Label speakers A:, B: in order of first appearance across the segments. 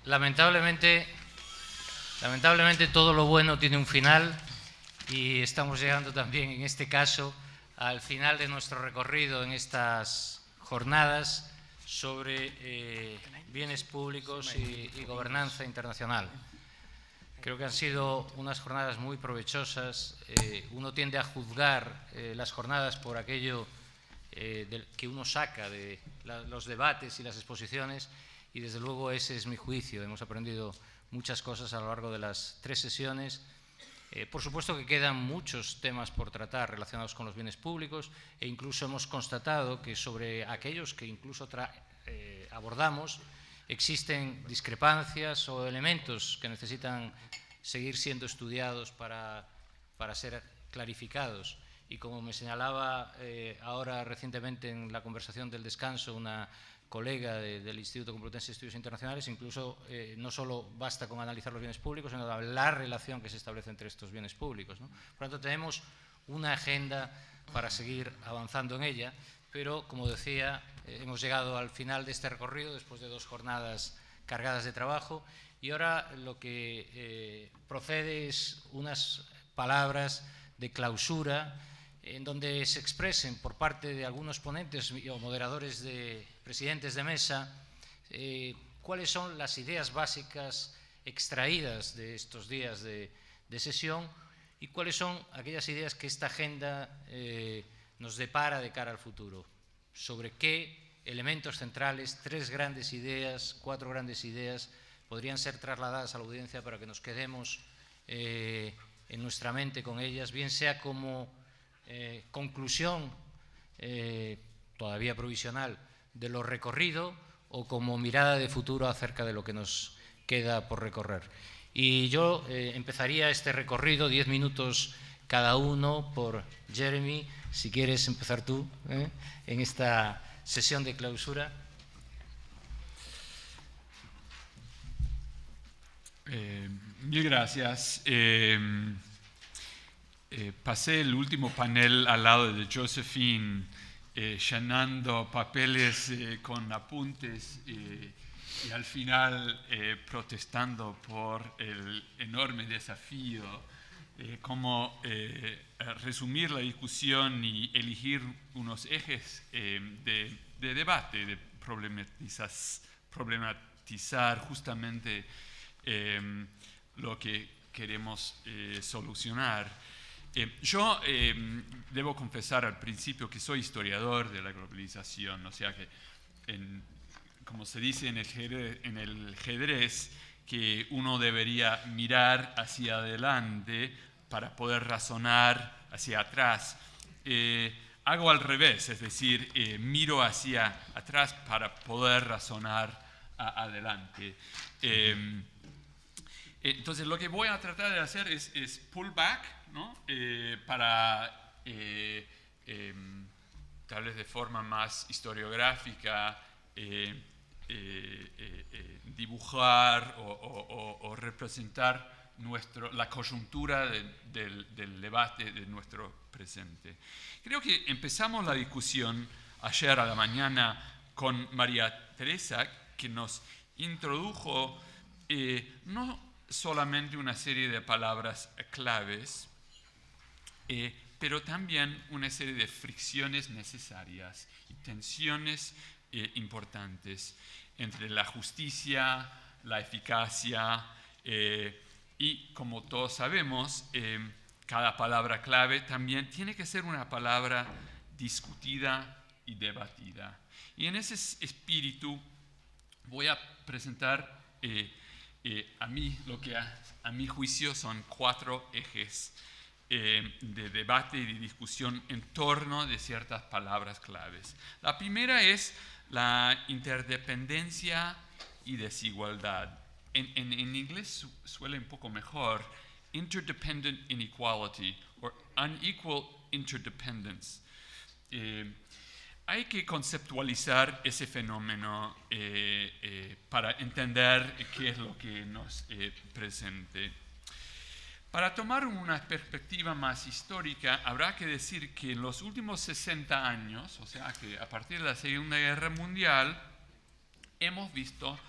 A: Lamentablemente todo lo bueno tiene un final y estamos llegando también en este caso al final de nuestro recorrido en estas jornadas sobre bienes públicos y gobernanza internacional. Creo que han sido unas jornadas muy provechosas. Uno tiende a juzgar las jornadas por aquello que uno saca de los debates y las exposiciones, y desde luego ese es mi juicio. Hemos aprendido muchas cosas a lo largo de las 3 sesiones. Por supuesto que quedan muchos temas por tratar relacionados con los bienes públicos, e incluso hemos constatado que sobre aquellos que incluso abordamos existen discrepancias o elementos que necesitan seguir siendo estudiados para ser clarificados. Y como me señalaba ahora recientemente en la conversación del descanso una colega del Instituto Complutense de Estudios Internacionales, incluso no solo basta con analizar los bienes públicos, sino la relación que se establece entre estos bienes públicos, ¿no? Por lo tanto, tenemos una agenda para seguir avanzando en ella, pero, como decía, hemos llegado al final de este recorrido después de 2 jornadas cargadas de trabajo, y ahora lo que procede es unas palabras de clausura en donde se expresen por parte de algunos ponentes o moderadores, presidentes de mesa, cuáles son las ideas básicas extraídas de estos días de sesión y cuáles son aquellas ideas que esta agenda nos depara de cara al futuro. Sobre qué elementos centrales, 3 grandes ideas, 4 grandes ideas podrían ser trasladadas a la audiencia para que nos quedemos en nuestra mente con ellas, bien sea como conclusión todavía provisional de lo recorrido o como mirada de futuro acerca de lo que nos queda por recorrer. Y yo empezaría este recorrido, 10 minutos cada uno por Jeremy. Si quieres empezar tú en esta sesión de clausura.
B: Mil gracias. Pasé el último panel al lado de Josephine, llenando papeles con apuntes y al final protestando por el enorme desafío, cómo resumir la discusión y elegir unos ejes de debate, de problematizar justamente lo que queremos solucionar. Yo debo confesar al principio que soy historiador de la globalización, o sea que, como se dice en el ajedrez, que uno debería mirar hacia adelante para poder razonar hacia atrás. Hago al revés, es decir, miro hacia atrás para poder razonar adelante. Entonces, lo que voy a tratar de hacer es pull back, ¿no? Para tal vez de forma más historiográfica dibujar o representar la coyuntura del debate de nuestro presente. Creo que empezamos la discusión ayer a la mañana con María Teresa, que nos introdujo no solamente una serie de palabras claves, pero también una serie de fricciones necesarias y tensiones importantes entre la justicia, la eficacia y, como todos sabemos, cada palabra clave también tiene que ser una palabra discutida y debatida. Y en ese espíritu voy a presentar lo que a mi juicio son 4 ejes de debate y de discusión en torno de ciertas palabras claves. La primera es la interdependencia y desigualdad. En inglés suele un poco mejor, interdependent inequality o unequal interdependence. Hay que conceptualizar ese fenómeno para entender qué es lo que nos presente. Para tomar una perspectiva más histórica, habrá que decir que en los últimos 60 años, o sea que a partir de la Segunda Guerra Mundial, hemos visto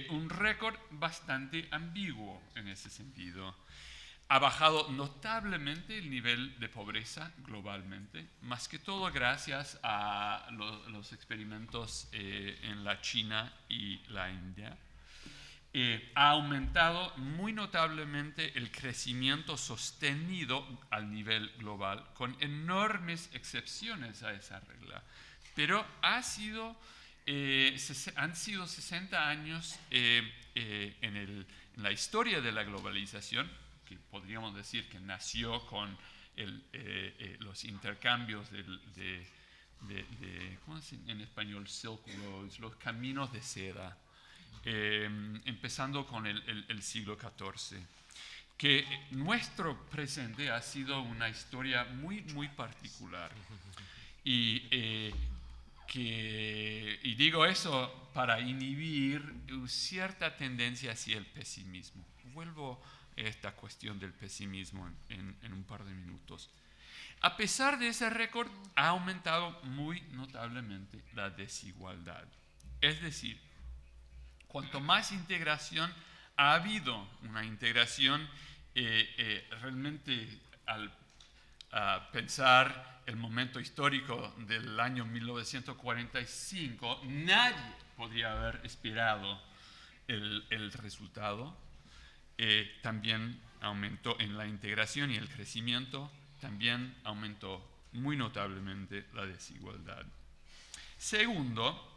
B: un récord bastante ambiguo en ese sentido. Ha bajado notablemente el nivel de pobreza globalmente, más que todo gracias a los experimentos en la China y la India. Ha aumentado muy notablemente el crecimiento sostenido al nivel global, con enormes excepciones a esa regla. Pero han sido 60 años en la historia de la globalización, que podríamos decir que nació con los intercambios ¿cómo se dice en español? Silk Roads, los caminos de seda, empezando con el siglo XIV. Que nuestro presente ha sido una historia muy, muy particular. Y digo eso para inhibir cierta tendencia hacia el pesimismo. Vuelvo a esta cuestión del pesimismo en un par de minutos. A pesar de ese récord, ha aumentado muy notablemente la desigualdad. Es decir, cuanto más integración ha habido, una integración realmente a pensar el momento histórico del año 1945, nadie podría haber esperado el resultado. También aumentó en la integración y el crecimiento, también aumentó muy notablemente la desigualdad. Segundo,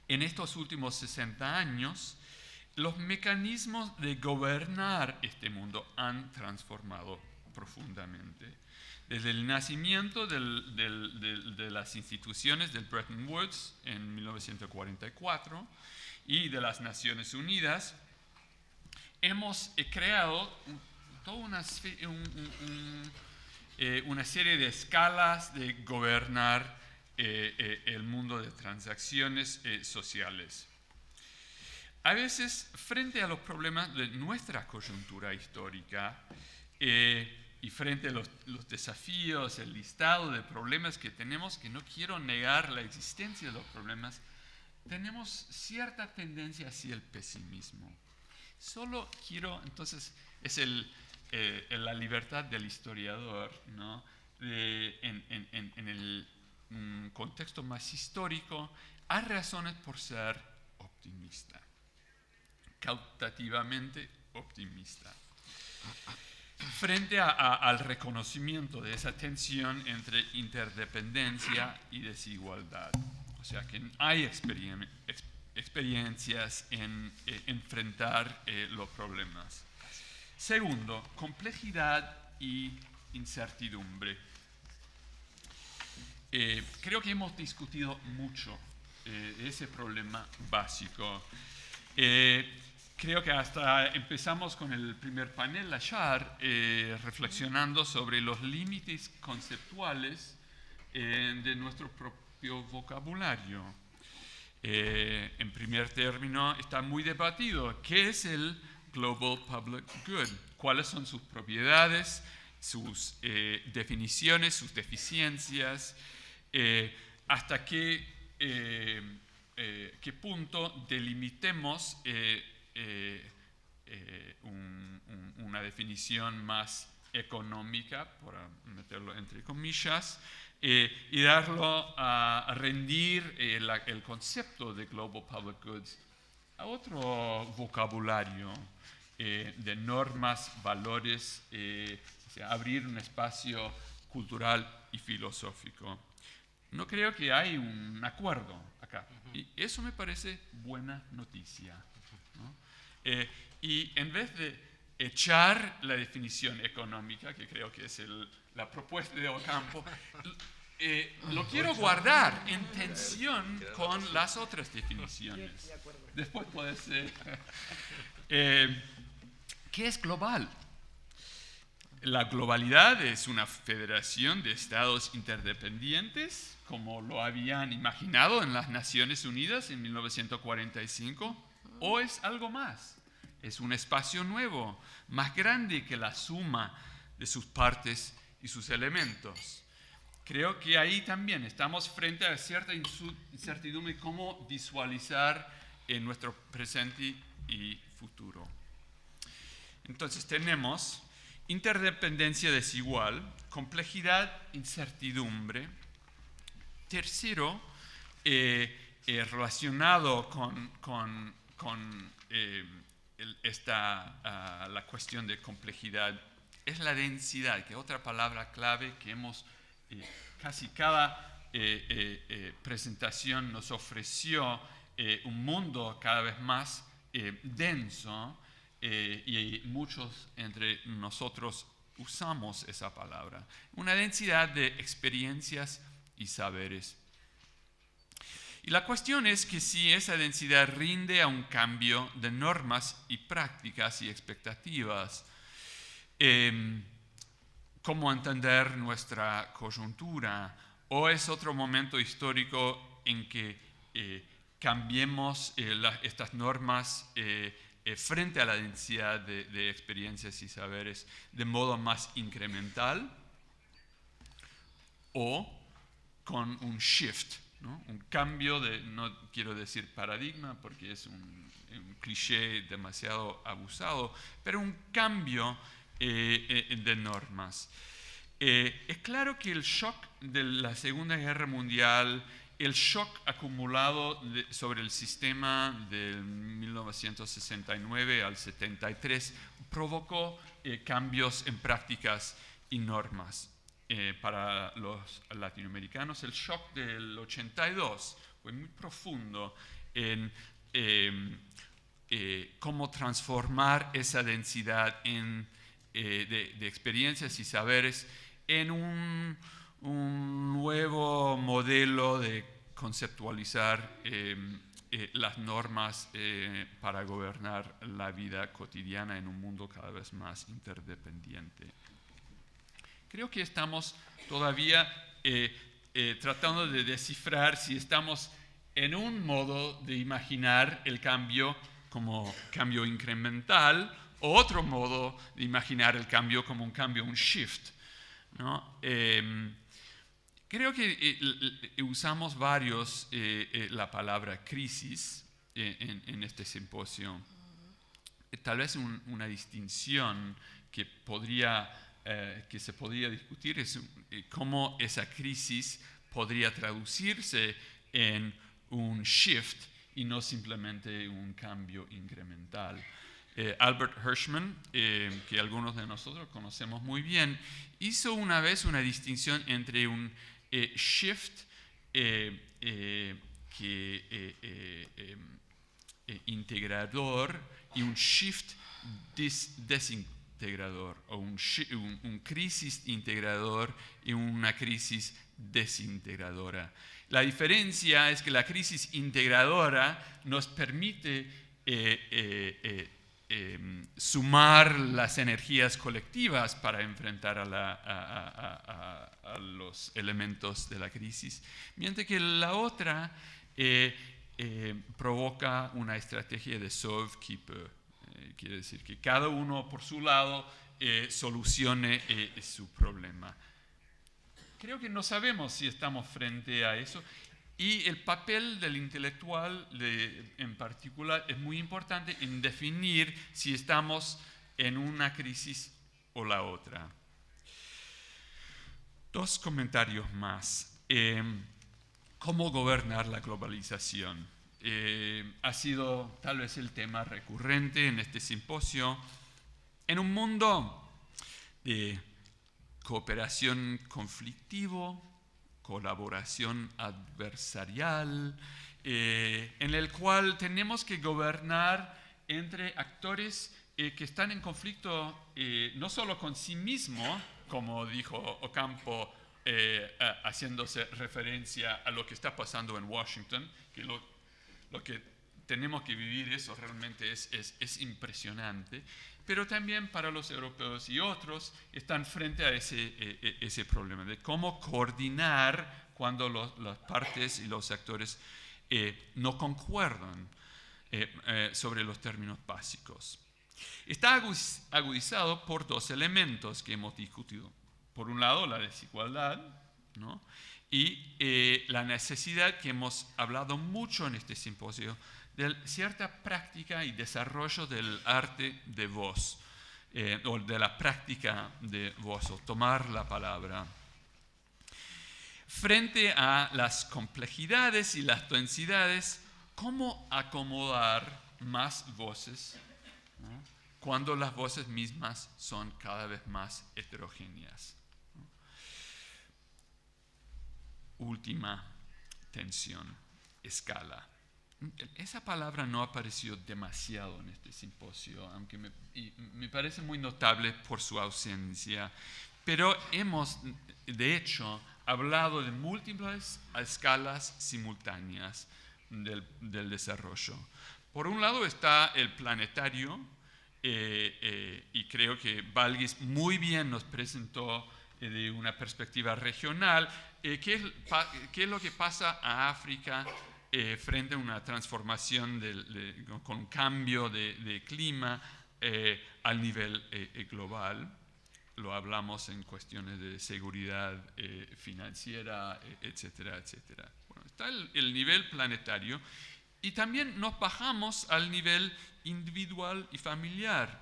B: en estos últimos 60 años, los mecanismos de gobernar este mundo han transformado profundamente. Desde el nacimiento de las instituciones del Bretton Woods en 1944 y de las Naciones Unidas, hemos creado toda una serie de escalas de gobernar el mundo de transacciones sociales. A veces, frente a los problemas de nuestra coyuntura histórica y frente a los desafíos, el listado de problemas que tenemos, que no quiero negar la existencia de los problemas, tenemos cierta tendencia hacia el pesimismo. Solo quiero, entonces, es la libertad del historiador, ¿no? En el contexto más histórico, hay razones por ser optimista, causativamente optimista, frente al reconocimiento de esa tensión entre interdependencia y desigualdad. O sea, que hay experiencias en enfrentar los problemas. Segundo, complejidad y incertidumbre. Creo que hemos discutido mucho ese problema básico. Creo que hasta empezamos con el primer panel ayer, reflexionando sobre los límites conceptuales de nuestro propio vocabulario. En primer término, está muy debatido qué es el Global Public Good, cuáles son sus propiedades, sus definiciones, sus deficiencias, hasta qué punto delimitemos una definición más económica, por meterlo entre comillas, y darlo a rendir el concepto de Global Public Goods a otro vocabulario de normas, valores, o sea, abrir un espacio cultural y filosófico. No creo que hay un acuerdo acá, y eso me parece buena noticia, ¿no? Y en vez de echar la definición económica, que creo que es la propuesta de Ocampo, lo quiero guardar en tensión con las otras definiciones. Después puede ser. ¿Qué es global? La globalidad es una federación de estados interdependientes, como lo habían imaginado en las Naciones Unidas en 1945, o es algo más. Es un espacio nuevo, más grande que la suma de sus partes y sus elementos. Creo que ahí también estamos frente a cierta incertidumbre cómo visualizar en nuestro presente y futuro. Entonces tenemos interdependencia desigual, complejidad, incertidumbre. Tercero, relacionado con la cuestión de complejidad, es la densidad, que es otra palabra clave que hemos, casi cada presentación nos ofreció un mundo cada vez más denso, y muchos entre nosotros usamos esa palabra. Una densidad de experiencias y saberes. Y la cuestión es que si esa densidad rinde a un cambio de normas y prácticas y expectativas, ¿cómo entender nuestra coyuntura? ¿O es otro momento histórico en que cambiemos estas normas frente a la densidad de experiencias y saberes de modo más incremental? ¿O con un shift, ¿no? Un cambio no quiero decir paradigma porque es un cliché demasiado abusado, pero un cambio de normas. Es claro que el shock de la Segunda Guerra Mundial, el shock acumulado sobre el sistema del 1969 al 73 provocó cambios en prácticas y normas. Para los latinoamericanos, el shock del 82 fue muy profundo en cómo transformar esa densidad de experiencias y saberes en un nuevo modelo de conceptualizar las normas para gobernar la vida cotidiana en un mundo cada vez más interdependiente. Creo que estamos todavía tratando de descifrar si estamos en un modo de imaginar el cambio como cambio incremental o otro modo de imaginar el cambio como un cambio, un shift, ¿no? Creo que usamos varios la palabra crisis en este simposio. Tal vez una distinción que se podría discutir es cómo esa crisis podría traducirse en un shift y no simplemente un cambio incremental. Albert Hirschman, que algunos de nosotros conocemos muy bien, hizo una vez una distinción entre un shift integrador y un shift desintegrador, o un crisis integrador y una crisis desintegradora. La diferencia es que la crisis integradora nos permite sumar las energías colectivas para enfrentar a los elementos de la crisis, mientras que la otra provoca una estrategia de sauve-qui-peut. Quiere decir que cada uno por su lado solucione su problema. Creo que no sabemos si estamos frente a eso, y el papel del intelectual en particular es muy importante en definir si estamos en una crisis o la otra. Dos comentarios más. ¿Cómo gobernar la globalización? Ha sido tal vez el tema recurrente en este simposio. En un mundo de cooperación conflictivo, colaboración adversarial, en el cual tenemos que gobernar entre actores que están en conflicto no solo con sí mismo, como dijo Ocampo, haciéndose referencia a lo que está pasando en Washington, que lo que tenemos que vivir, eso realmente es impresionante, pero también para los europeos y otros están frente a ese problema de cómo coordinar cuando las partes y los actores no concuerdan sobre los términos básicos. Está agudizado por dos elementos que hemos discutido. Por un lado, la desigualdad, ¿no? Y la necesidad que hemos hablado mucho en este simposio de cierta práctica y desarrollo del arte de voz, o de la práctica de voz, o tomar la palabra. Frente a las complejidades y las densidades, ¿cómo acomodar más voces, ¿no?, cuando las voces mismas son cada vez más heterogéneas? Última tensión, escala. Esa palabra no apareció demasiado en este simposio, aunque me parece muy notable por su ausencia, pero hemos, de hecho, hablado de múltiples escalas simultáneas del desarrollo. Por un lado está el planetario, y creo que Balgis muy bien nos presentó de una perspectiva regional qué es lo que pasa a África frente a una transformación con un cambio de clima al nivel global. Lo hablamos en cuestiones de seguridad financiera, etcétera, etcétera. Bueno, está el nivel planetario, y también nos bajamos al nivel individual y familiar,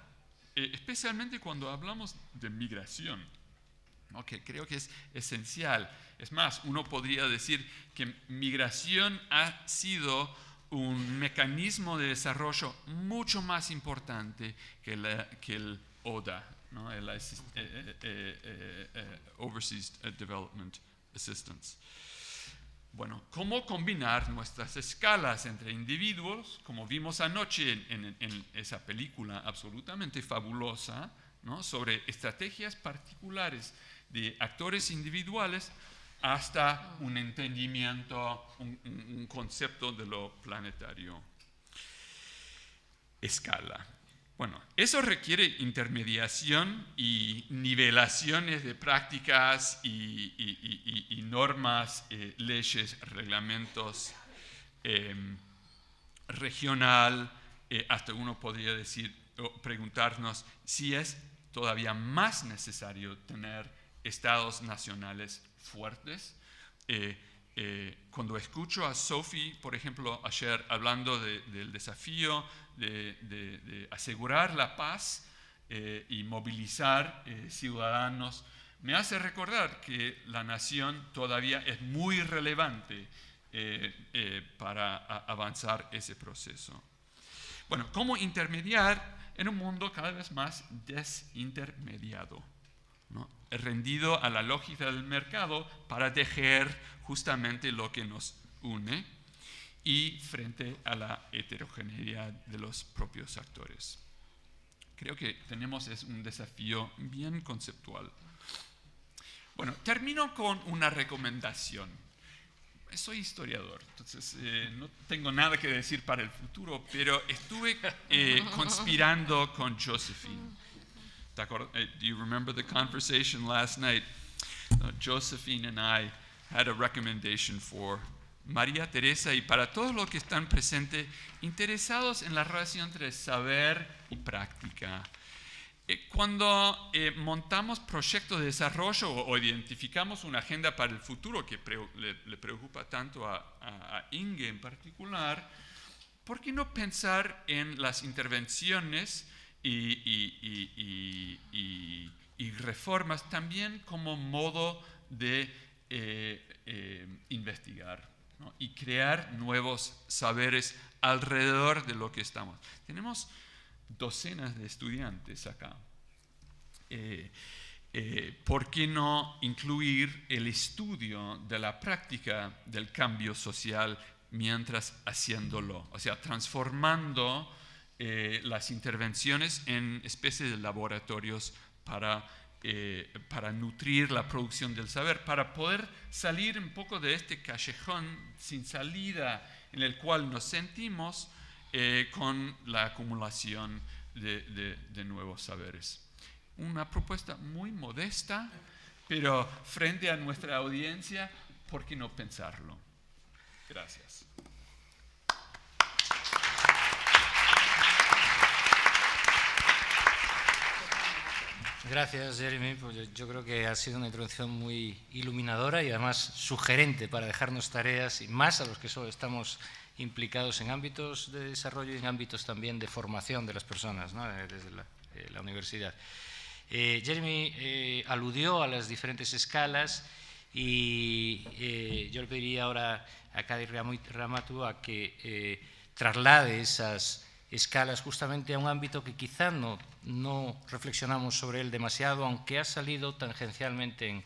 B: especialmente cuando hablamos de migración, ¿no?, que creo que es esencial. Es más, uno podría decir que migración ha sido un mecanismo de desarrollo mucho más importante que el ODA, ¿no?, el Overseas Development Assistance. Bueno, ¿cómo combinar nuestras escalas entre individuos, como vimos anoche en esa película absolutamente fabulosa, ¿no?, sobre estrategias particulares de actores individuales, hasta un entendimiento, un concepto de lo planetario? Escala. Bueno, eso requiere intermediación y nivelaciones de prácticas y normas, leyes, reglamentos, regional, hasta uno podría decir, o preguntarnos si es todavía más necesario tener estados nacionales fuertes. Cuando escucho a Sophie, por ejemplo, ayer hablando del desafío de asegurar la paz y movilizar ciudadanos, me hace recordar que la nación todavía es muy relevante para avanzar ese proceso. Bueno, ¿cómo intermediar en un mundo cada vez más desintermediado, ¿no?, rendido a la lógica del mercado para tejer justamente lo que nos une, y frente a la heterogeneidad de los propios actores? Creo que tenemos un desafío bien conceptual. Bueno, termino con una recomendación. Soy historiador, entonces no tengo nada que decir para el futuro, pero estuve conspirando con Josephine. Do you remember the conversation last night? Josephine and I had a recommendation for María Teresa y para todos los que están presentes interesados en la relación entre saber y práctica. Cuando montamos proyectos de desarrollo o identificamos una agenda para el futuro que le preocupa tanto a Inge en particular, ¿por qué no pensar en las intervenciones y reformas también como modo de investigar, ¿no?, y crear nuevos saberes alrededor de lo que estamos? Tenemos docenas de estudiantes acá. ¿Por qué no incluir el estudio de la práctica del cambio social mientras haciéndolo? O sea, transformando las intervenciones en especies de laboratorios para nutrir la producción del saber, para poder salir un poco de este callejón sin salida en el cual nos sentimos con la acumulación de nuevos saberes. Una propuesta muy modesta, pero frente a nuestra audiencia, ¿por qué no pensarlo? Gracias.
A: Gracias, Jeremy. Pues yo creo que ha sido una introducción muy iluminadora y además sugerente para dejarnos tareas y más a los que solo estamos implicados en ámbitos de desarrollo y en ámbitos también de formación de las personas, ¿no? Desde la universidad. Jeremy aludió a las diferentes escalas y yo le pediría ahora a Kadi Ramatu a que traslade esas escalas justamente a un ámbito que quizá no reflexionamos sobre él demasiado, aunque ha salido tangencialmente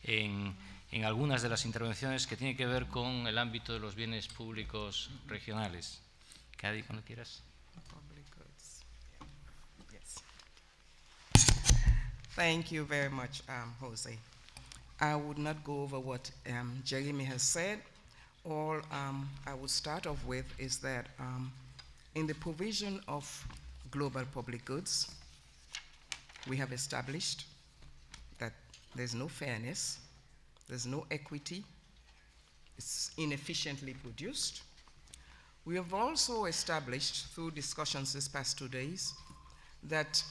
A: en algunas de las intervenciones, que tiene que ver con el ámbito de los bienes públicos regionales. Kadi, cuando quieras.
C: Thank you very much, Jose. I would not go over what Jeremy has said. All I would start off with is that in the provision of global public goods, we have established that there's no fairness, there's no equity, it's inefficiently produced. We have also established through discussions this past 2 days that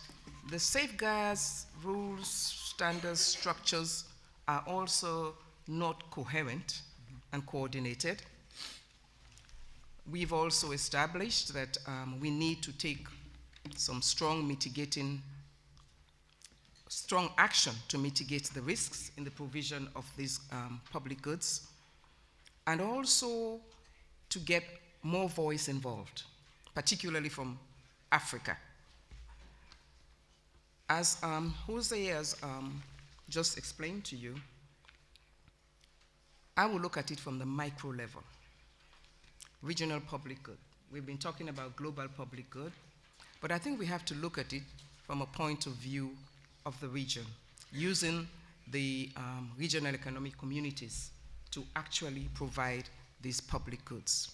C: the safeguards, rules, standards, structures are also not coherent and coordinated. We've also established that we need to take some strong action to mitigate the risks in the provision of these public goods, and also to get more voice involved, particularly from Africa. As Jose has just explained to you, I will look at it from the micro level. Regional public good. We've been talking about global public good, but I think we have to look at it from a point of view of the region, using the regional economic communities to actually provide these public goods.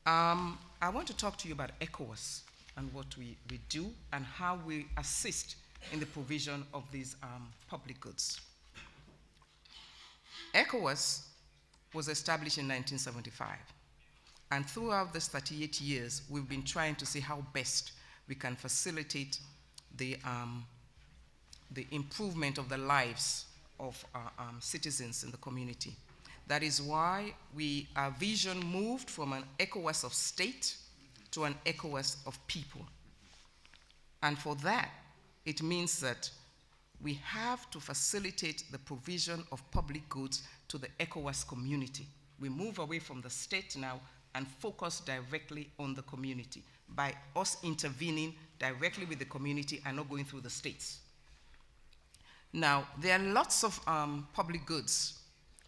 C: I want to talk to you about ECOWAS and what we do and how we assist in the provision of these public goods. ECOWAS was established in 1975, and throughout these 38 years, we've been trying to see how best we can facilitate the improvement of the lives of citizens in the community. That is why our vision moved from an ECOWAS of state to an ECOWAS of people. And for that, it means that we have to facilitate the provision of public goods to the ECOWAS community. We move away from the state now and focus directly on the community by us intervening directly with the community and not going through the states. Now, there are lots of public goods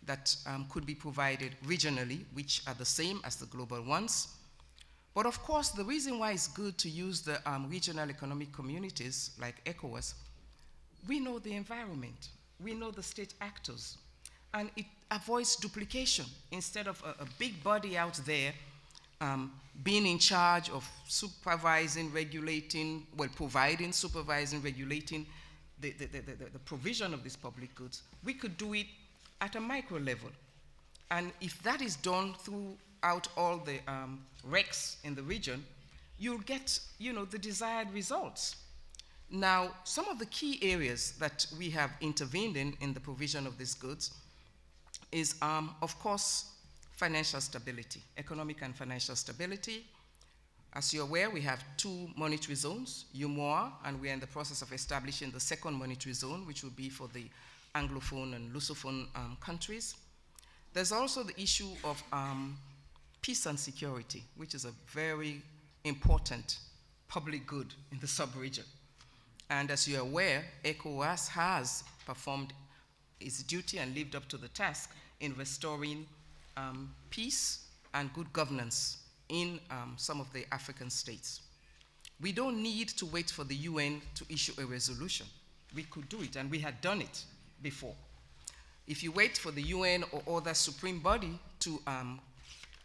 C: that could be provided regionally, which are the same as the global ones. But of course, the reason why it's good to use the regional economic communities like ECOWAS, we know the environment, we know the state actors, and it avoids duplication. Instead of a big body out there being in charge of supervising, regulating, well, providing, supervising, regulating the provision of these public goods, we could do it at a micro level. And if that is done throughout all the RECs in the region, you'll get, the desired results. Now, some of the key areas that we have intervened in the provision of these goods is, of course, financial stability, economic and financial stability. As you're aware, we have 2 monetary zones, UMOA, and we're in the process of establishing the 2nd monetary zone, which will be for the Anglophone and Lusophone countries. There's also the issue of peace and security, which is a very important public good in the sub-region. And as you're aware, ECOWAS has performed its duty and lived up to the task in restoring peace and good governance in some of the African states. We don't need to wait for the UN to issue a resolution. We could do it, and we had done it before. If you wait for the UN or other supreme body to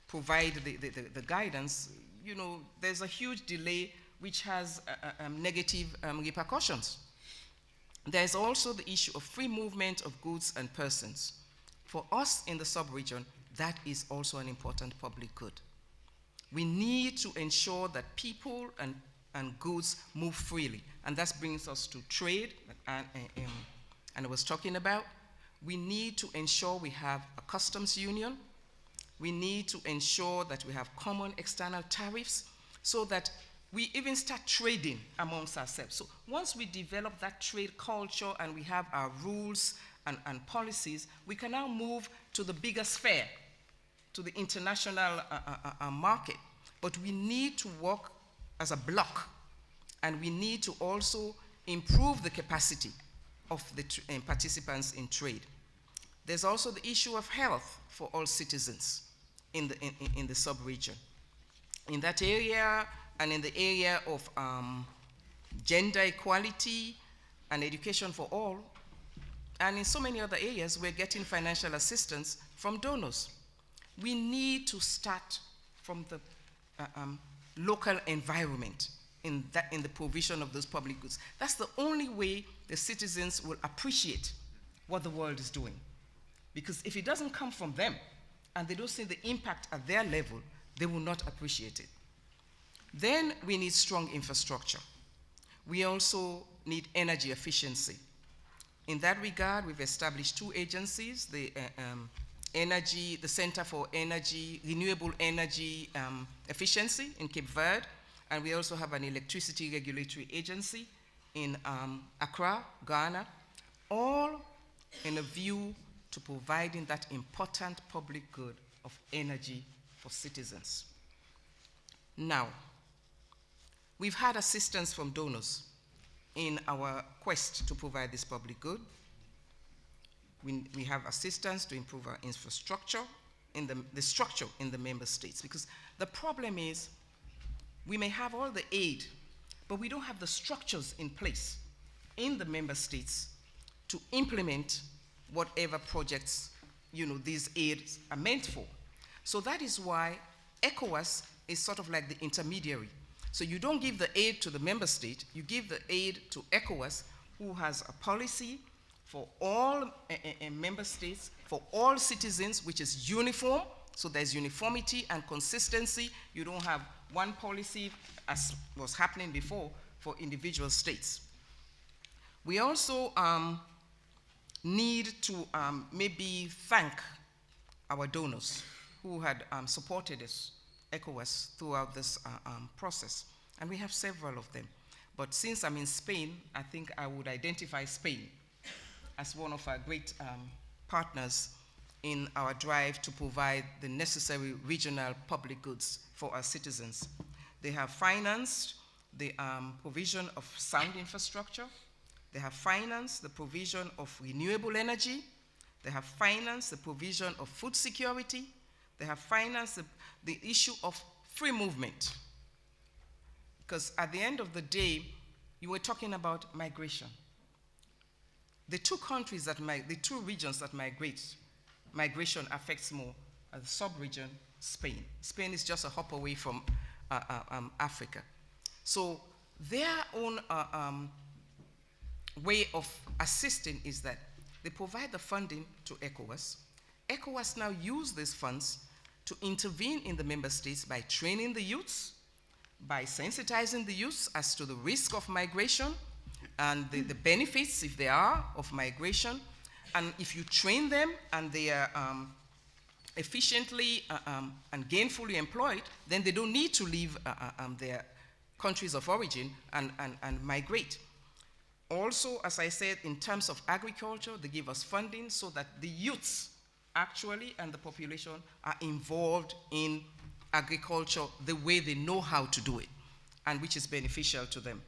C: provide the guidance, there's a huge delay which has negative repercussions. There's also the issue of free movement of goods and persons. For us in the sub-region, that is also an important public good. We need to ensure that people and goods move freely, and that brings us to trade, and I was talking about. We need to ensure we have a customs union We need to ensure that we have common external tariffs so that we even start trading amongst ourselves. So once we develop that trade culture and we have our rules and policies, we can now move to the bigger sphere, to the international market. But we need to work as a block, and we need to also improve the capacity of the participants in trade. There's also the issue of health for all citizens in the sub-region. In that area, and in the area of gender equality and education for all, and in so many other areas, we're getting financial assistance from donors. We need to start from the local environment in the provision of those public goods. That's the only way the citizens will appreciate what the world is doing. Because if it doesn't come from them, and they don't see the impact at their level, they will not appreciate it. Then we need strong infrastructure. We also need energy efficiency. In that regard, we've established two agencies, the Center for Renewable Energy Efficiency in Cape Verde, and we also have an electricity regulatory agency in Accra, Ghana, all in a view to providing that important public good of energy for citizens. Now, we've had assistance from donors in our quest to provide this public good. We have assistance to improve our infrastructure, in the structure in the member states, because the problem is we may have all the aid, but we don't have the structures in place in the member states to implement whatever projects these aids are meant for. So that is why ECOWAS is sort of like the intermediary. So you don't give the aid to the member state, you give the aid to ECOWAS, who has a policy for all member states, for all citizens, which is uniform. So there's uniformity and consistency. You don't have one policy, as was happening before, for individual states. We also need to maybe thank our donors who had supported us, ECOWAS, throughout this process. And we have several of them. But since I'm in Spain, I think I would identify Spain as one of our great partners in our drive to provide the necessary regional public goods for our citizens. They have financed the provision of sound infrastructure. They have financed the provision of renewable energy. They have financed the provision of food security. They have financed the issue of free movement. Because at the end of the day, you were talking about migration. The two regions that migrate, migration affects more are the sub-region, Spain. Spain is just a hop away from Africa. So their own way of assisting is that they provide the funding to ECOWAS. ECOWAS now use these funds to intervene in the member states by training the youths, by sensitizing the youths as to the risk of migration and the benefits, if there are, of migration. And if you train them and they are efficiently and gainfully employed, then they don't need to leave their countries of origin and migrate. Also, as I said, in terms of agriculture, they give us funding so that the youths actually and the population are involved in agriculture the way they know how to do it, and which is beneficial to them.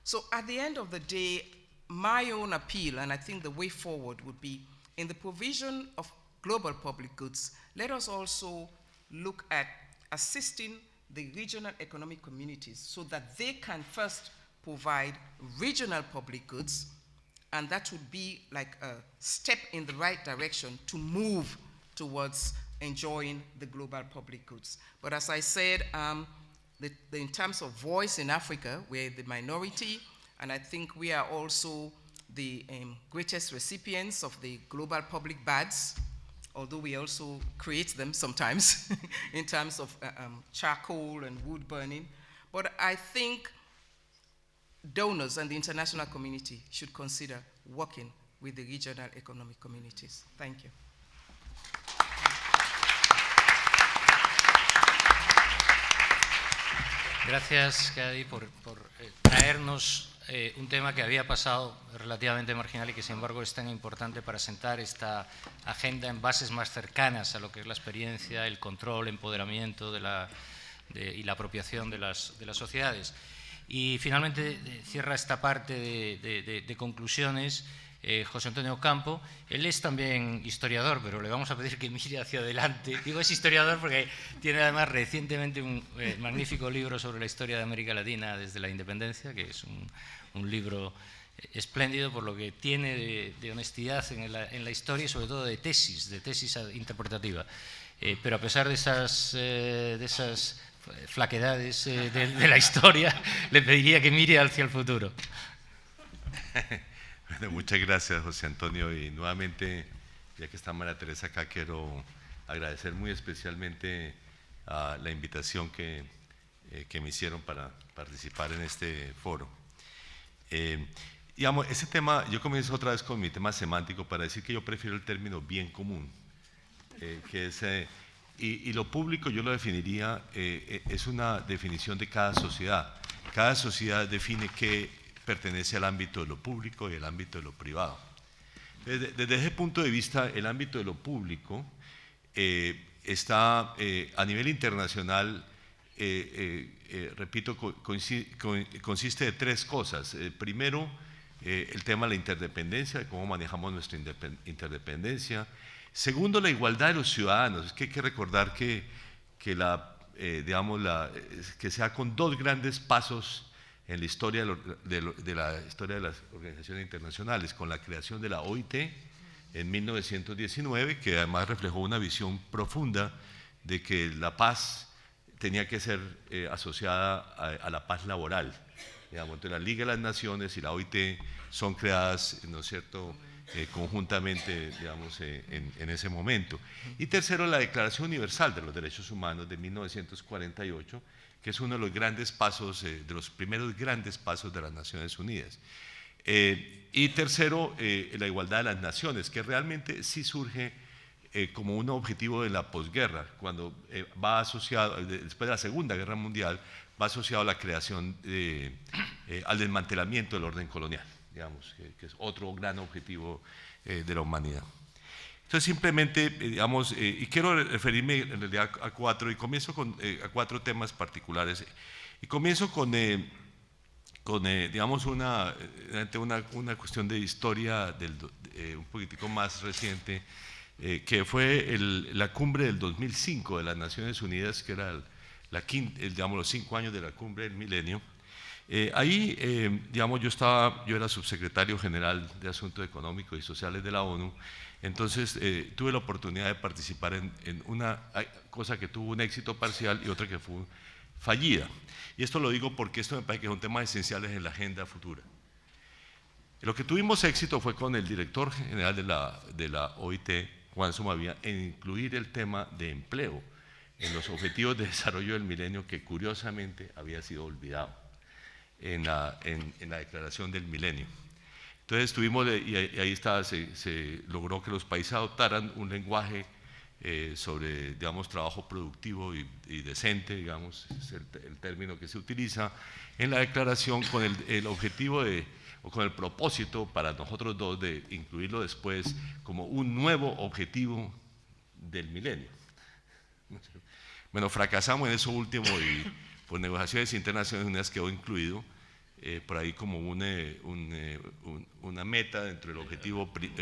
C: So at the end of the day, my own appeal, and I think the way forward would be, in the provision of global public goods, let us also look at assisting the regional economic communities so that they can first provide regional public goods, and that would be like a step in the right direction to move towards enjoying the global public goods. But as I said, in terms of voice in Africa, we're the minority, and I think we are also the greatest recipients of the global public bads, although we also create them sometimes in terms of charcoal and wood burning. But I think donors and the international community should consider working with the regional economic communities. Thank you.
A: Gracias, Gadi, por traernos un tema que había pasado relativamente marginal y que, sin embargo, es tan importante para sentar esta agenda en bases más cercanas a lo que es la experiencia, el control, el empoderamiento y la apropiación de las sociedades. Y, finalmente, cierra esta parte de conclusiones José Antonio Campo. Él es también historiador, pero le vamos a pedir que mire hacia adelante. Digo, es historiador porque tiene además recientemente un magnífico libro sobre la historia de América Latina desde la independencia, que es un libro espléndido por lo que tiene de honestidad en la historia y sobre todo de tesis interpretativa. Pero a pesar de esas flaquedades de la historia, le pediría que mire hacia el futuro.
D: Bueno, muchas gracias, José Antonio, y nuevamente, ya que está María Teresa acá, quiero agradecer muy especialmente la invitación que me hicieron para participar en este foro. Digamos, ese tema, yo comienzo otra vez con mi tema semántico para decir que yo prefiero el término bien común, que es, y lo público yo lo definiría, es una definición de cada sociedad. Cada sociedad define qué pertenece al ámbito de lo público y el ámbito de lo privado. Desde ese punto de vista, el ámbito de lo público está a nivel internacional, repito, consiste de tres cosas. Primero, el tema de la interdependencia, de cómo manejamos nuestra interdependencia. Segundo, la igualdad de los ciudadanos. Es que hay que recordar que se da con dos grandes pasos en la historia de las organizaciones internacionales, con la creación de la OIT en 1919, que además reflejó una visión profunda de que la paz tenía que ser asociada a la paz laboral. Digamos, entonces, la Liga de las Naciones y la OIT son creadas, ¿no es cierto?, conjuntamente, digamos, en ese momento. Y tercero, la Declaración Universal de los Derechos Humanos de 1948, que es uno de los grandes pasos, de los primeros grandes pasos de las Naciones Unidas. Y tercero, la igualdad de las naciones, que realmente sí surge como un objetivo de la posguerra, cuando va asociado, después de la Segunda Guerra Mundial, va asociado a la creación, al desmantelamiento del orden colonial, digamos, que es otro gran objetivo de la humanidad. Entonces, simplemente, digamos, y quiero referirme en realidad a cuatro, y comienzo con a cuatro temas particulares. Y comienzo con digamos, una cuestión de historia un poquitico más reciente, que fue la cumbre del 2005 de las Naciones Unidas, que era digamos, los 5 años de la cumbre del milenio. Ahí, digamos, yo era subsecretario general de Asuntos Económicos y Sociales de la ONU. Entonces tuve la oportunidad de participar en una cosa que tuvo un éxito parcial y otra que fue fallida. Y esto lo digo porque esto me parece que son temas esenciales en la agenda futura. Lo que tuvimos éxito fue con el director general de la OIT, Juan Somavia, en incluir el tema de empleo en los objetivos de desarrollo del milenio, que curiosamente había sido olvidado en la declaración del milenio. Entonces y ahí está, se logró que los países adoptaran un lenguaje sobre, digamos, trabajo productivo y decente, digamos, es el término que se utiliza en la declaración, con el objetivo o con el propósito para nosotros dos de incluirlo después como un nuevo objetivo del milenio. Bueno, fracasamos en eso último y por negociaciones internacionales quedó incluido por ahí como una meta dentro del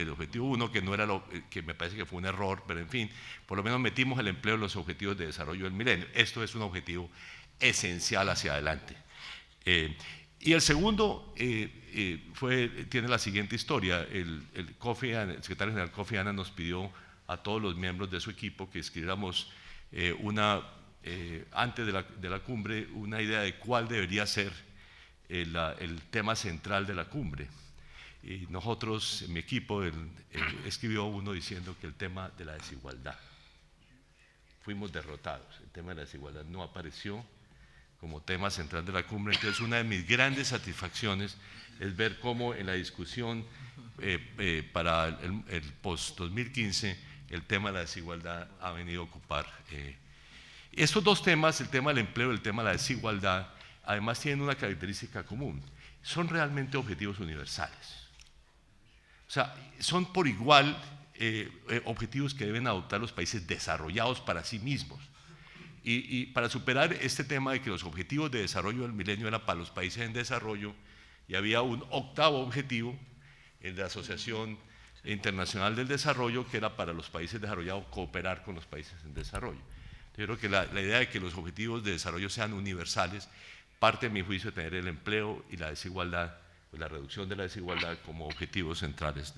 D: objetivo 1, que no era que me parece que fue un error, pero en fin, por lo menos metimos el empleo en los objetivos de desarrollo del milenio. Esto es un objetivo esencial hacia adelante. Y el segundo tiene la siguiente historia. El secretario general Kofi Annan nos pidió a todos los miembros de su equipo que escribiéramos antes de la cumbre una idea de cuál debería ser el tema central de la cumbre. Y nosotros, mi equipo, escribió uno diciendo que el tema de la desigualdad. Fuimos derrotados, el tema de la desigualdad no apareció como tema central de la cumbre. Entonces, una de mis grandes satisfacciones es ver cómo en la discusión para el post-2015 el tema de la desigualdad ha venido a ocupar Estos dos temas, el tema del empleo y el tema de la desigualdad, además tienen una característica común. Son realmente objetivos universales. O sea, son por igual objetivos que deben adoptar los países desarrollados para sí mismos. Y para superar este tema de que los objetivos de desarrollo del milenio eran para los países en desarrollo, y había un octavo objetivo, el de la Asociación Internacional del Desarrollo, que era para los países desarrollados cooperar con los países en desarrollo. Yo creo que la idea de que los objetivos de desarrollo sean universales parte, a mi juicio, de tener el empleo y la desigualdad, pues la reducción de la desigualdad como objetivos centrales.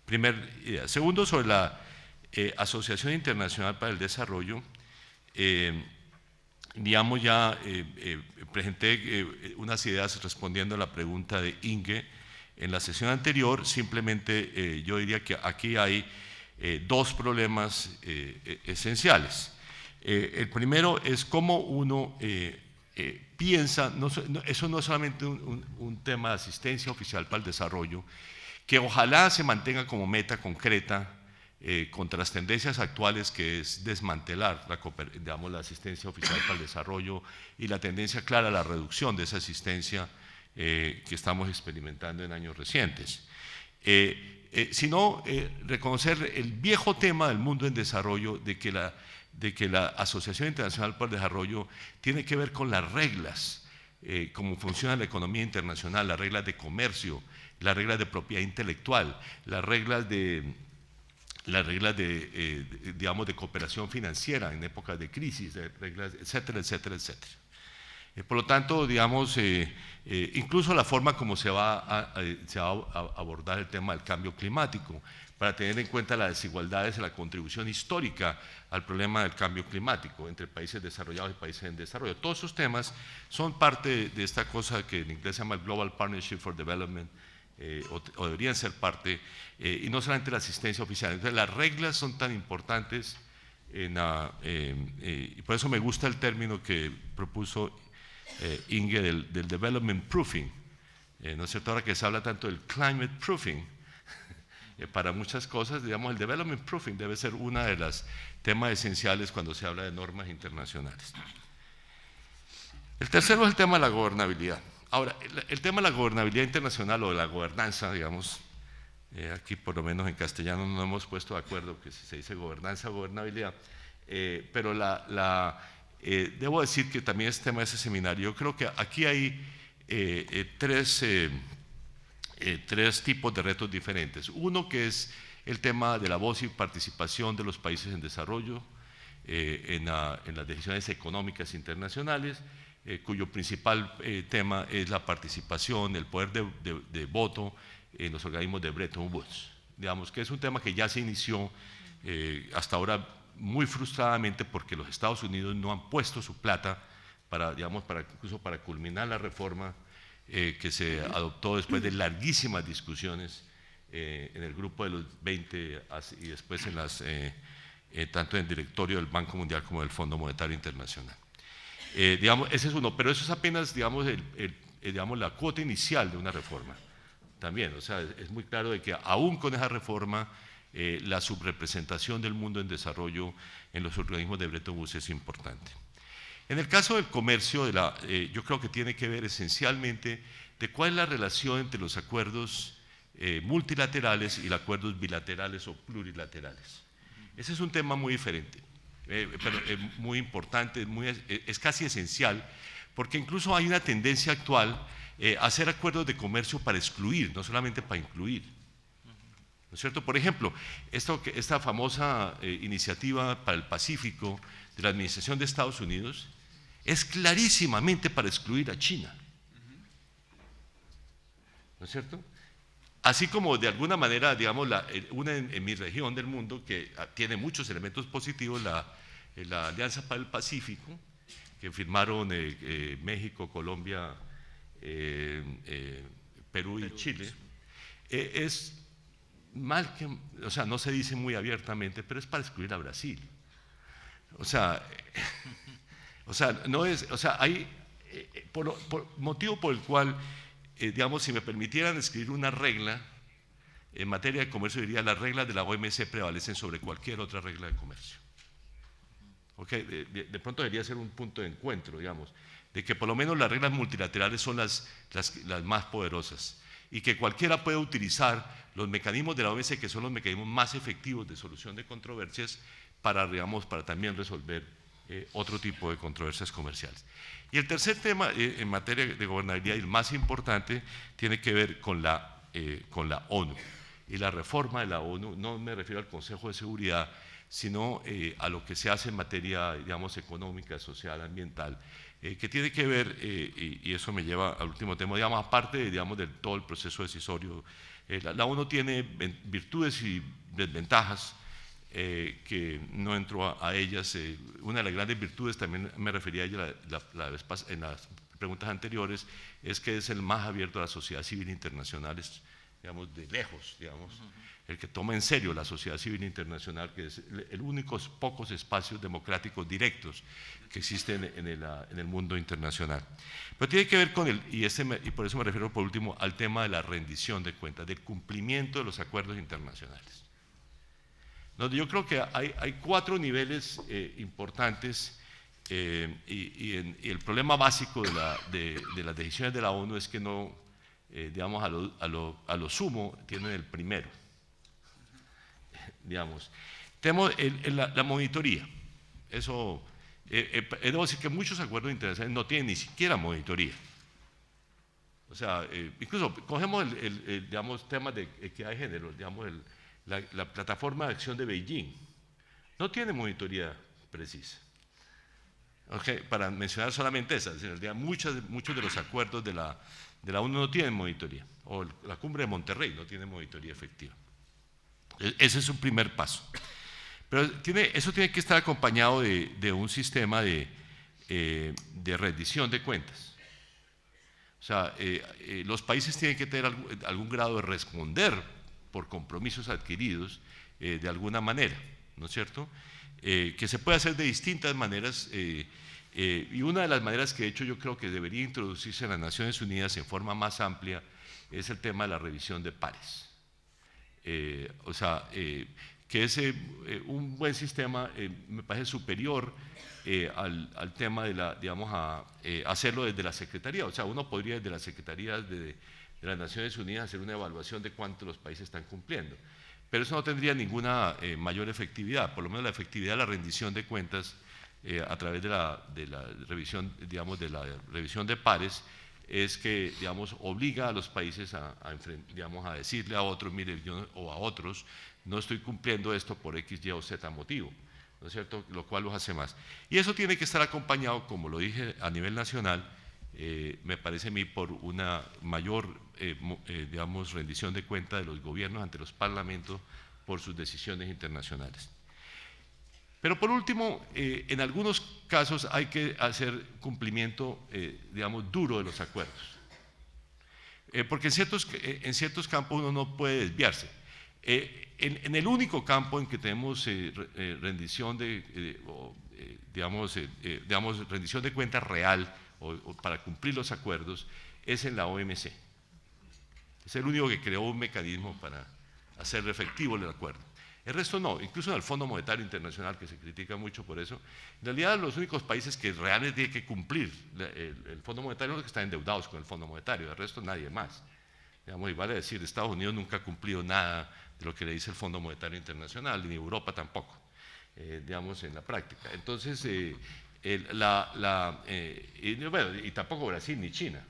D: Primer idea. Segundo, sobre la Asociación Internacional para el Desarrollo, digamos ya presenté unas ideas respondiendo a la pregunta de Inge en la sesión anterior. Simplemente yo diría que aquí hay dos problemas esenciales. El primero es cómo uno piensa, eso no es solamente un tema de asistencia oficial para el desarrollo, que ojalá se mantenga como meta concreta contra las tendencias actuales, que es desmantelar la asistencia oficial para el desarrollo y la tendencia clara a la reducción de esa asistencia que estamos experimentando en años recientes. Sino reconocer el viejo tema del mundo en desarrollo de que la Asociación Internacional para el Desarrollo tiene que ver con las reglas, cómo funciona la economía internacional, las reglas de comercio, las reglas de propiedad intelectual, las reglas de digamos, de cooperación financiera en épocas de crisis, reglas, etcétera, etcétera, etcétera. Por lo tanto, digamos, incluso la forma como se va a abordar el tema del cambio climático, para tener en cuenta las desigualdades en la contribución histórica al problema del cambio climático entre países desarrollados y países en desarrollo. Todos esos temas son parte de esta cosa que en inglés se llama el Global Partnership for Development, o deberían ser parte, y no solamente la asistencia oficial. Entonces, las reglas son tan importantes, y por eso me gusta el término que propuso Inge del development proofing, ¿no es cierto? Ahora que se habla tanto del climate proofing, para muchas cosas, digamos, el development proofing debe ser uno de los temas esenciales cuando se habla de normas internacionales. El tercero es el tema de la gobernabilidad. Ahora, el tema de la gobernabilidad internacional o de la gobernanza, digamos, aquí por lo menos en castellano no nos hemos puesto de acuerdo que si se dice gobernanza o gobernabilidad, pero debo decir que también es tema de ese seminario. Yo creo que aquí hay tres tipos de retos diferentes. Uno que es el tema de la voz y participación de los países en desarrollo en las decisiones económicas internacionales, cuyo principal tema es la participación, el poder de voto en los organismos de Bretton Woods. Digamos que es un tema que ya se inició hasta ahora muy frustradamente, porque los Estados Unidos no han puesto su plata incluso para culminar la reforma que se adoptó después de larguísimas discusiones en el grupo de los 20 y después tanto en el directorio del Banco Mundial como del Fondo Monetario Internacional. Digamos, ese es uno, pero eso es apenas, digamos, la cuota inicial de una reforma. También, o sea, es muy claro de que aún con esa reforma, la subrepresentación del mundo en desarrollo en los organismos de Bretton Woods es importante. En el caso del comercio, yo creo que tiene que ver esencialmente de cuál es la relación entre los acuerdos multilaterales y los acuerdos bilaterales o plurilaterales. Ese es un tema muy diferente, pero muy importante, es casi esencial, porque incluso hay una tendencia actual a hacer acuerdos de comercio para excluir, no solamente para incluir. ¿No es cierto? Por ejemplo, esta famosa iniciativa para el Pacífico de la Administración de Estados Unidos es clarísimamente para excluir a China. ¿No es cierto? Así como de alguna manera, digamos, en mi región del mundo, que tiene muchos elementos positivos, la Alianza para el Pacífico, que firmaron México, Colombia, Perú y Chile, es mal que, o sea, no se dice muy abiertamente, pero es para excluir a Brasil. O sea, no es, o sea, hay motivo por el cual, digamos, si me permitieran escribir una regla en materia de comercio, diría: las reglas de la OMC prevalecen sobre cualquier otra regla de comercio. Okay, de pronto debería ser un punto de encuentro, digamos, de que por lo menos las reglas multilaterales son las más poderosas y que cualquiera puede utilizar los mecanismos de la OMC, que son los mecanismos más efectivos de solución de controversias, para, digamos, para también resolver otro tipo de controversias comerciales. Y el tercer tema en materia de gobernabilidad, y el más importante, tiene que ver con la ONU. Y la reforma de la ONU, no me refiero al Consejo de Seguridad, sino a lo que se hace en materia, digamos, económica, social, ambiental, que tiene que ver, y eso me lleva al último tema, digamos, aparte, digamos, de todo el proceso decisorio, la ONU tiene virtudes y desventajas que no entro a ellas. Una de las grandes virtudes, también me refería a ella en las preguntas anteriores, es que es el más abierto a la sociedad civil internacional, digamos, de lejos, digamos, el que toma en serio la sociedad civil internacional, que es el único pocos espacios democráticos directos que existen en el mundo internacional. Pero tiene que ver con y por eso me refiero por último al tema de la rendición de cuentas, del cumplimiento de los acuerdos internacionales. Yo creo que hay 4 niveles importantes y el problema básico de las decisiones de la ONU es que no, digamos, a lo sumo tienen el primero. Digamos, tenemos la monitoría. Eso, debo decir que muchos acuerdos internacionales no tienen ni siquiera monitoría. O sea, incluso cogemos digamos, temas de equidad de género, digamos, la plataforma de acción de Beijing no tiene monitoría precisa. Okay, para mencionar solamente esa, en realidad muchos de los acuerdos de la ONU no tienen monitoría, o la cumbre de Monterrey no tiene monitoría efectiva. Ese es un primer paso. Pero eso tiene que estar acompañado de un sistema de rendición de cuentas. O sea, los países tienen que tener algún grado de responder por compromisos adquiridos de alguna manera, ¿no es cierto? Que se puede hacer de distintas maneras, y una de las maneras que de hecho yo creo que debería introducirse en las Naciones Unidas en forma más amplia es el tema de la revisión de pares. O sea, que es un buen sistema, me parece superior al tema de digamos, hacerlo desde la Secretaría. O sea, uno podría desde la Secretaría de las Naciones Unidas hacer una evaluación de cuánto los países están cumpliendo. Pero eso no tendría ninguna mayor efectividad, por lo menos la efectividad de la rendición de cuentas a través de la revisión, digamos, de la revisión de pares, es que, digamos, obliga a los países digamos, a decirle a otros, mire, o a otros, no estoy cumpliendo esto por X, Y o Z motivo, ¿no es cierto? Lo cual los hace más. Y eso tiene que estar acompañado, como lo dije, a nivel nacional, me parece a mí, por una mayor, digamos, rendición de cuentas de los gobiernos ante los parlamentos por sus decisiones internacionales. Pero por último, en algunos casos hay que hacer cumplimiento, digamos, duro de los acuerdos. Porque en ciertos campos uno no puede desviarse. En el único campo en que tenemos rendición digamos, rendición de cuentas real o para cumplir los acuerdos es en la OMC. Es el único que creó un mecanismo para hacer efectivo el acuerdo. El resto no, incluso en el Fondo Monetario Internacional, que se critica mucho por eso. En realidad, los únicos países que realmente tienen que cumplir el Fondo Monetario son los que están endeudados con el Fondo Monetario, el resto nadie más. Digamos, y vale decir, Estados Unidos nunca ha cumplido nada de lo que le dice el Fondo Monetario Internacional, ni Europa tampoco, digamos, en la práctica. Entonces, y tampoco Brasil ni China.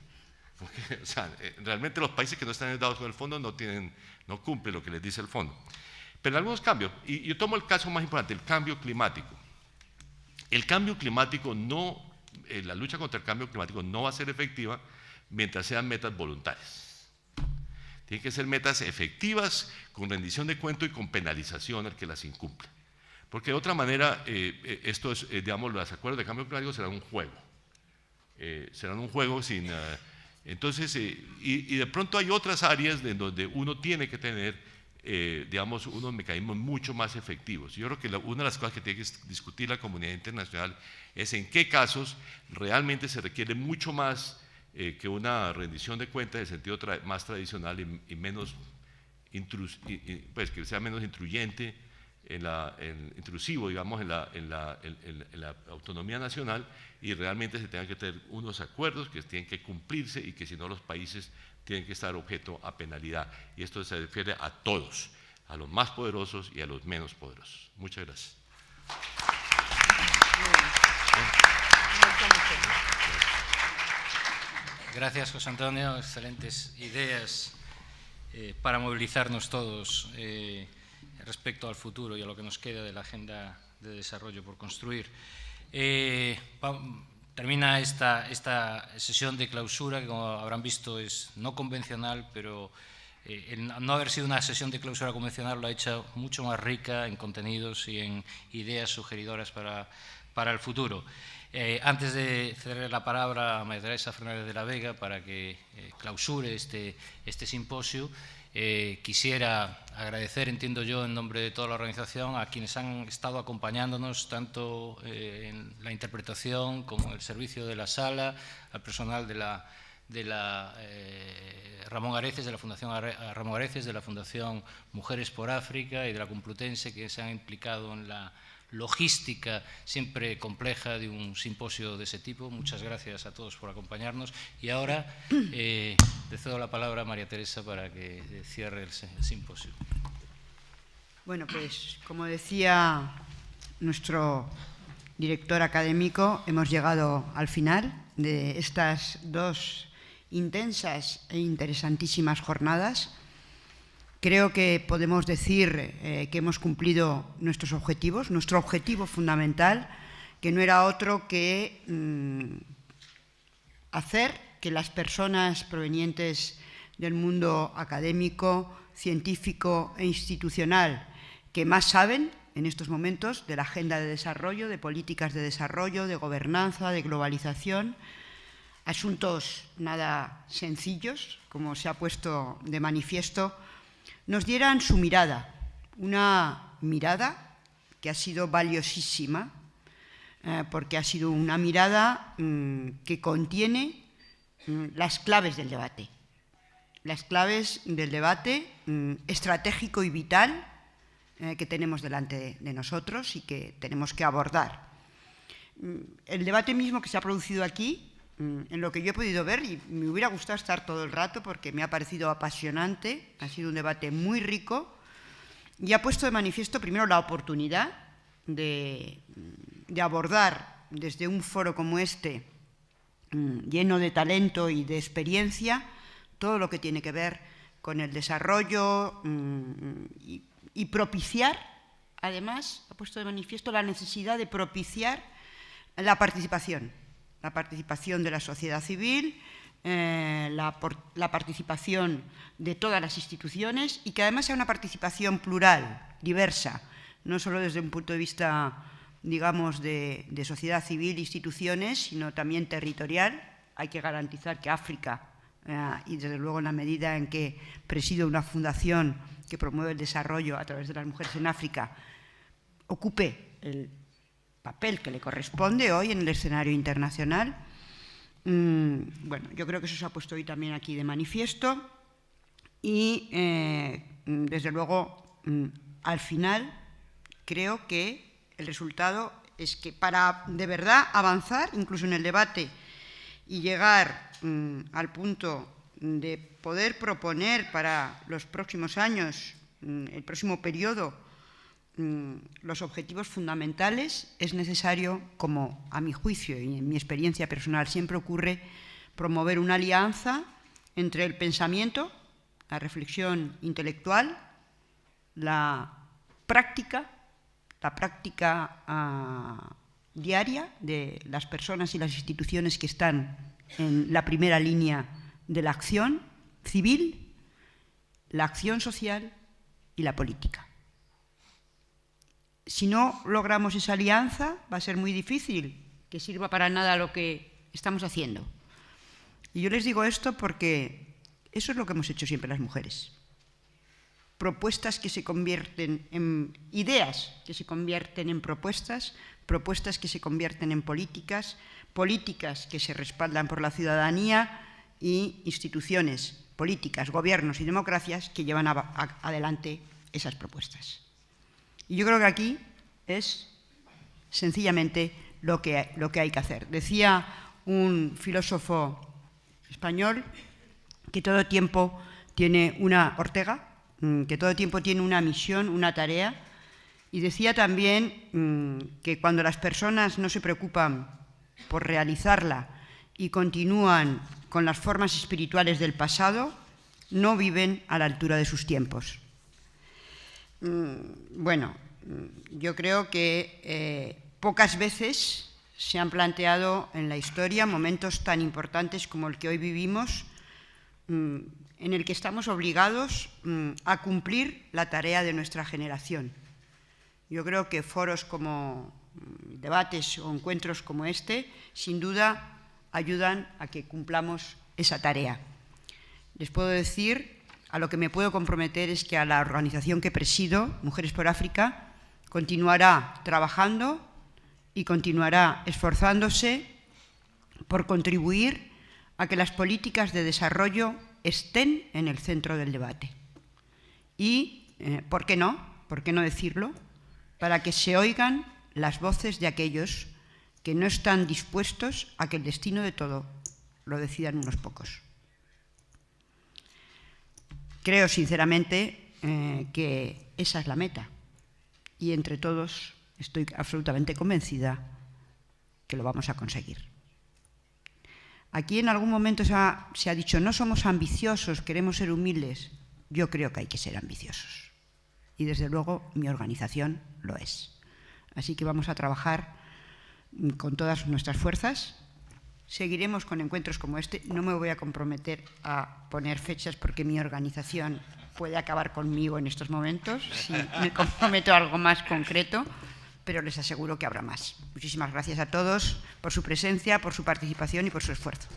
D: Porque, o sea, realmente los países que no están endeudados con el fondo no cumplen lo que les dice el fondo. Pero algunos cambios, y yo tomo el caso más importante, el cambio climático. El cambio climático la lucha contra el cambio climático no va a ser efectiva mientras sean metas voluntarias. Tienen que ser metas efectivas, con rendición de cuentas y con penalización al que las incumple. Porque de otra manera, digamos, los acuerdos de cambio climático serán un juego. Serán un juego sin... entonces, y de pronto hay otras áreas en donde uno tiene que tener, digamos, unos mecanismos mucho más efectivos. Yo creo que una de las cosas que tiene que discutir la comunidad internacional es en qué casos realmente se requiere mucho más que una rendición de cuentas en el sentido más tradicional y menos, pues que sea menos intruyente, intrusivo, digamos, en la autonomía nacional, y realmente se tengan que tener unos acuerdos que tienen que cumplirse y que si no los países tienen que estar objeto a penalidad. Y esto se refiere a todos, a los más poderosos y a los menos poderosos. Muchas gracias.
A: Gracias, José Antonio. Excelentes ideas para movilizarnos todos respecto al futuro y a lo que nos queda de la agenda de desarrollo por construir. Termina esta sesión de clausura, que como habrán visto es no convencional, pero el no haber sido una sesión de clausura convencional lo ha hecho mucho más rica en contenidos y en ideas sugeridoras para el futuro. Antes de ceder la palabra a María Teresa Fernández de la Vega para que clausure este simposio, quisiera agradecer, entiendo yo, en nombre de toda la organización, a quienes han estado acompañándonos tanto en la interpretación como en el servicio de la sala, al personal de la Ramón Areces, de la Fundación Ramón Areces, de la Fundación Mujeres por África y de la Complutense, que se han implicado en la logística siempre compleja de un simposio de ese tipo. Muchas gracias a todos por acompañarnos. Y ahora le cedo la palabra a María Teresa para que cierre el simposio.
E: Bueno, pues como decía nuestro director académico, hemos llegado al final de estas dos intensas e interesantísimas jornadas. Creo que podemos decir que hemos cumplido nuestros objetivos, nuestro objetivo fundamental, que no era otro que hacer que las personas provenientes del mundo académico, científico e institucional que más saben en estos momentos de la agenda de desarrollo, de políticas de desarrollo, de gobernanza, de globalización, asuntos nada sencillos, como se ha puesto de manifiesto, nos dieran su mirada, una mirada que ha sido valiosísima, porque ha sido una mirada que contiene las claves del debate estratégico y vital que tenemos delante de nosotros y que tenemos que abordar. El debate mismo que se ha producido aquí, en lo que yo he podido ver, y me hubiera gustado estar todo el rato porque me ha parecido apasionante, ha sido un debate muy rico y ha puesto de manifiesto primero la oportunidad de abordar desde un foro como este, lleno de talento y de experiencia, todo lo que tiene que ver con el desarrollo y propiciar, además, ha puesto de manifiesto la necesidad de propiciar la participación de la sociedad civil, la participación de todas las instituciones y que además sea una participación plural, diversa, no solo desde un punto de vista, digamos, de sociedad civil, instituciones, sino también territorial. Hay que garantizar que África, y desde luego en la medida en que presido una fundación que promueve el desarrollo a través de las mujeres en África, ocupe el papel que le corresponde hoy en el escenario internacional. Bueno, yo creo que eso se ha puesto hoy también aquí de manifiesto y, desde luego, al final creo que el resultado es que para de verdad avanzar, incluso en el debate, y llegar al punto de poder proponer para los próximos años, el próximo periodo, los objetivos fundamentales, es necesario, como a mi juicio y en mi experiencia personal siempre ocurre, promover una alianza entre el pensamiento, la reflexión intelectual, la práctica diaria de las personas y las instituciones que están en la primera línea de la acción civil, la acción social y la política. Si no logramos esa alianza, va a ser muy difícil que sirva para nada lo que estamos haciendo. Y yo les digo esto porque eso es lo que hemos hecho siempre las mujeres. Propuestas que se convierten en ideas, que se convierten en propuestas, propuestas que se convierten en políticas, políticas que se respaldan por la ciudadanía y instituciones, políticas, gobiernos y democracias que llevan adelante esas propuestas. Y yo creo que aquí es sencillamente lo que hay que hacer. Decía un filósofo español que todo tiempo tiene Ortega, que todo tiempo tiene una misión, una tarea, y decía también que cuando las personas no se preocupan por realizarla y continúan con las formas espirituales del pasado, no viven a la altura de sus tiempos. Bueno, yo creo que pocas veces se han planteado en la historia momentos tan importantes como el que hoy vivimos, en el que estamos obligados a cumplir la tarea de nuestra generación. Yo creo que foros como debates o encuentros como este, sin duda, ayudan a que cumplamos esa tarea. Les puedo decir, a lo que me puedo comprometer es que a la organización que presido, Mujeres por África, continuará trabajando y continuará esforzándose por contribuir a que las políticas de desarrollo estén en el centro del debate. Y, ¿por qué no? ¿Por qué no decirlo? Para que se oigan las voces de aquellos que no están dispuestos a que el destino de todo lo decidan unos pocos. Creo sinceramente que esa es la meta y entre todos estoy absolutamente convencida que lo vamos a conseguir. Aquí en algún momento se ha dicho, no somos ambiciosos, queremos ser humildes. Yo creo que hay que ser ambiciosos y desde luego mi organización lo es. Así que vamos a trabajar con todas nuestras fuerzas. Seguiremos con encuentros como este. No me voy a comprometer a poner fechas porque mi organización puede acabar conmigo en estos momentos si me comprometo a algo más concreto, pero les aseguro que habrá más. Muchísimas gracias a todos por su presencia, por su participación y por su esfuerzo.